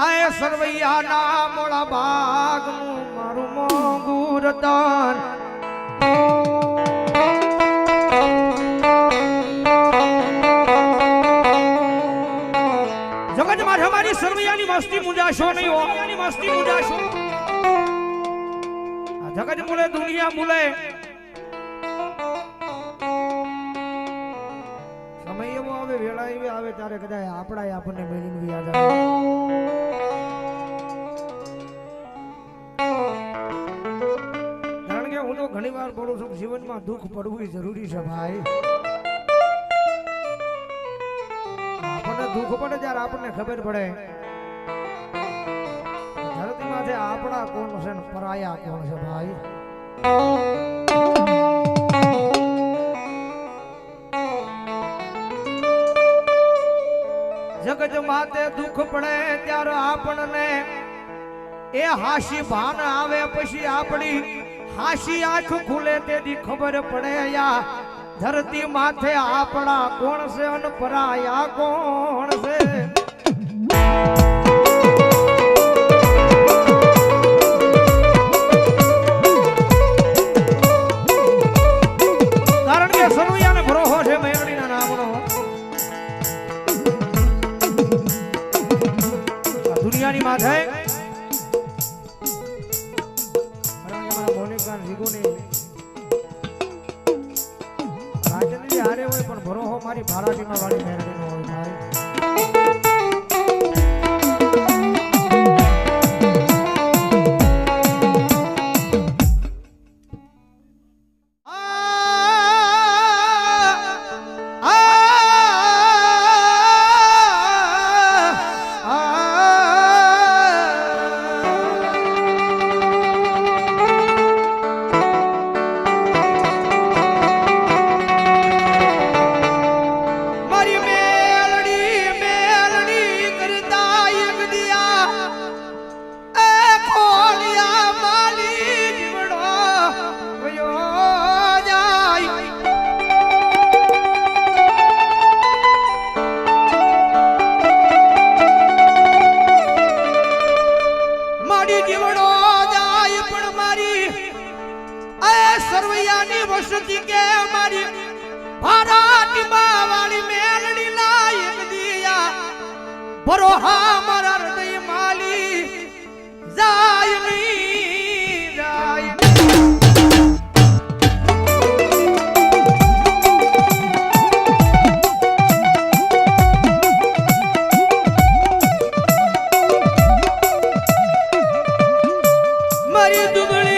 આય સરવૈયા ના મોળા ભાગનું મારું મોંઘું રતન જગત માં અમારી સરવૈયાની મસ્તી મુજાશો નહીં હો, એની મસ્તી મુજાશો. આ જગત મુલે દુનિયા મુલે સમય એવો આવે વેળા એવી આવે ત્યારે કદાચ આપણા આપણને મેળીને યાદ આવે. કારણ કે હું તો ઘણી વાર બોલું છું જીવનમાં દુઃખ પડવું જરૂરી છે ભાઈ. આપણને દુઃખ પડે ત્યારે આપણને ખબર પડે ધરતીમાં છે આપણા કોણ છે ને પરાયા કોણ છે ભાઈ. જગત માતે દુઃખ પડે ત્યારે આપણને એ હાશી ભાન આવે પછી આપણી હાશી આંખ ખુલે તેથી ખબર પડે યા ધરતી માથે આપણા કોણ છે અને પરાયા કોણ છે. કારણ કે સરવૈયાને ભરોહો છે મેરડીના નામનો. દુનિયાની માથે હારે હોય પણ ભરોહો મારી ભારાટીમાં વાળી મેરડીનો હોય ભાઈ. સરવૈયાની વસતી કે મારી ભારાટીમાં વાળી મેલડી લાયક દિયા ભરોહા મારા હૃદય માલી જાય ની જાય. મારી દુબળી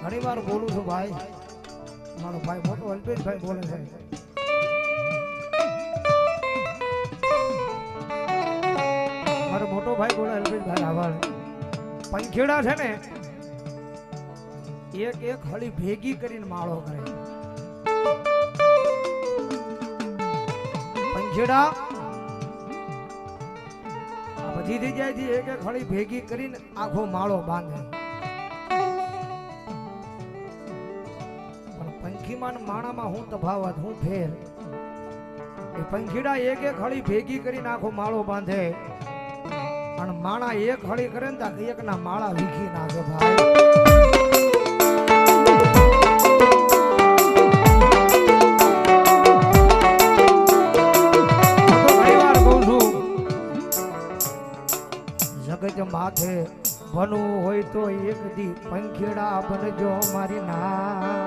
ઘણી વાર બોલું છું ભાઈ, મારો ભાઈ મોટો અલ્પેશભાઈ બોલે છે ભાઈ ગોળા ભાઈ આભાર. પંખેડા છે ને એક એક હળી ભેગી કરીને માળો કરે. પંખેડા બધી થઈ જાય છે એક એક હળી ભેગી કરીને આખો માળો બાંધે. પણ પંખીમાં માણામાં હું તફાવત હું ફેર. એ પંખીડા એક એક હળી ભેગી કરીને આખો માળો બાંધે અને માણા એક હળી કરે ને તો એક ના માળા વીખી નાખે ભાઈ. જગત માથે બનવું હોય તો એક દી પંખીડા બનજો મારી ના.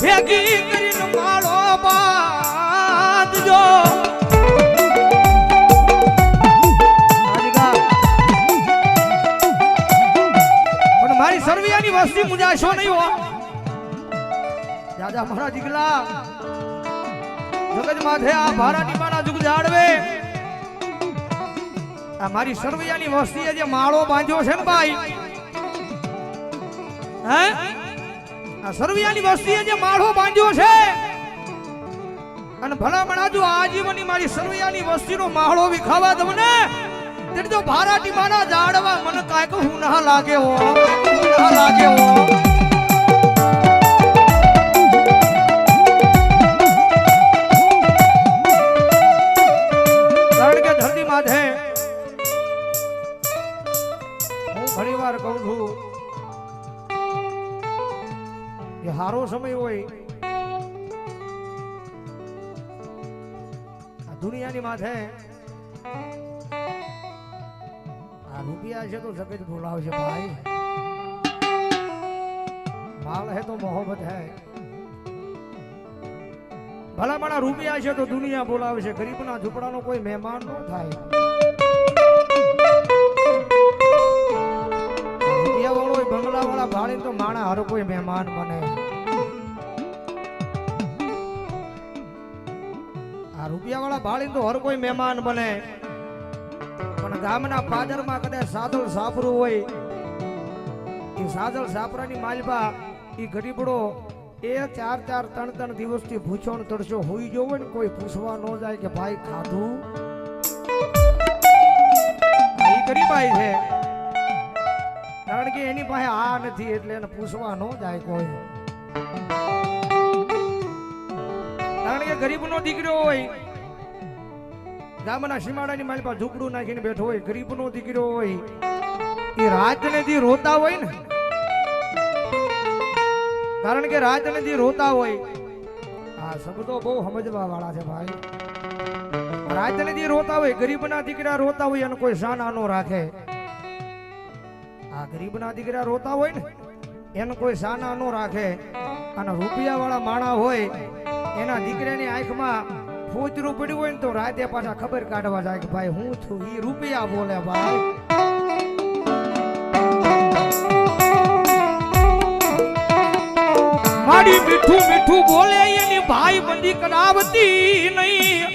ભેગી કરીને માળો બાંધજો. પણ મારી સરવિયાની વસ્તી મુજાશો નહીં હો. દાદા મારા દીકલા જગત માથે આ ભારાની માના જુગ જાડવે. આ મારી સરવિયાની વસ્તીએ જે માળો બાંધ્યો છે ને ભાઈ, હે આ સરવિયાની વસ્તીએ જે માળો બાંધ્યો છે અને ભલામણ આજુ આજીવનની મારી સરવિયાની વસ્તીનો માળો વિખાવા દઉં ને એટલે તો ભારાટી માના જાડવા મને કાંઈક હું ના લાગે હો, ના લાગે હો. કારણ કે ધરતી માથે હું ઘણી વાર કહું છું કે હારો સમય હોય આ દુનિયાની માથે આ રૂપિયા છે તો જગત બોલાવશે ભાઈ. માલ હે તો મોહબ્બત હે. ભલામણા રૂપિયા છે તો દુનિયા બોલાવશે. ગરીબના ઝૂંપડાનો કોઈ મહેમાન ન થાય. રૂપિયા વાળો બંગલા વાળા ભાડે તો માણા હર કોઈ મહેમાન બને. રૂપિયા વાળા ભાળી તો હર કોઈ મહેમાન બને. પણ ગામના પાદરમાં કદાચ સાદળ સાપરું હોય, એ સાદળ સાપરાની માલપા એ ગરીબડો એ 4-3 દિવસથી ભૂખ્યો ને તડશો હોઈ જવો ને કોઈ પૂછવા ન જાય કે ભાઈ ખાધું. એ ગરીબાઈ છે કારણ કે એની પાસે આ નથી એટલે એને પૂછવા ન જાય કોઈ. કારણ કે ગરીબનો દીકરો હોય, ગામના સીમાડાની મારી પાસે ઝૂંપડું નાખીને બેઠો હોય, ગરીબનો દીકરો હોય, એ રાતને દી રોતા હોય ને, કારણ કે રાતને દી રોતા હોય. આ શબ્દો બહુ સમજવા વાળા છે ભાઈ. રાતને દી રોતા હોય, ગરીબના દીકરા રોતા હોય અને કોઈ સાના નો રાખે. આ ગરીબના દીકરા રોતા હોય ને એને કોઈ સાના નો રાખે. અને રૂપિયા વાળા માણા હોય એના દીકરાની આંખમાં ફોતરું પડ્યું હોય ને તો રાતે પાછા ખબર કાઢવા જાય કે ભાઈ હું છું. ઈ રૂપિયા બોલે ભાઈ. મારી મીઠું મીઠું બોલે એની ભાઈ બંધી કરાવતી નહીં.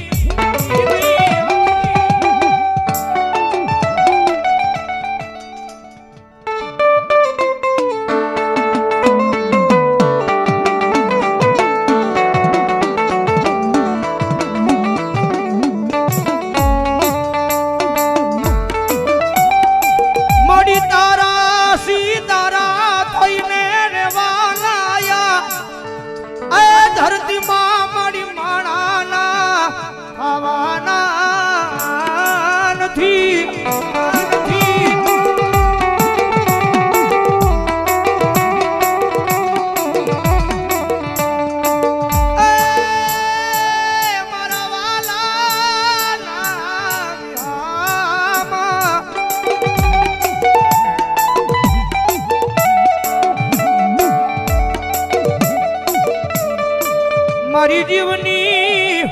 મારી જીવની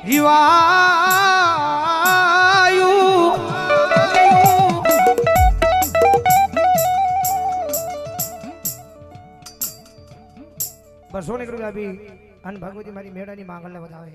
જીવાયું બસો નીકળ્યું ભાભી અને ભગવતી મારી મેળાની માંગણને વધાવે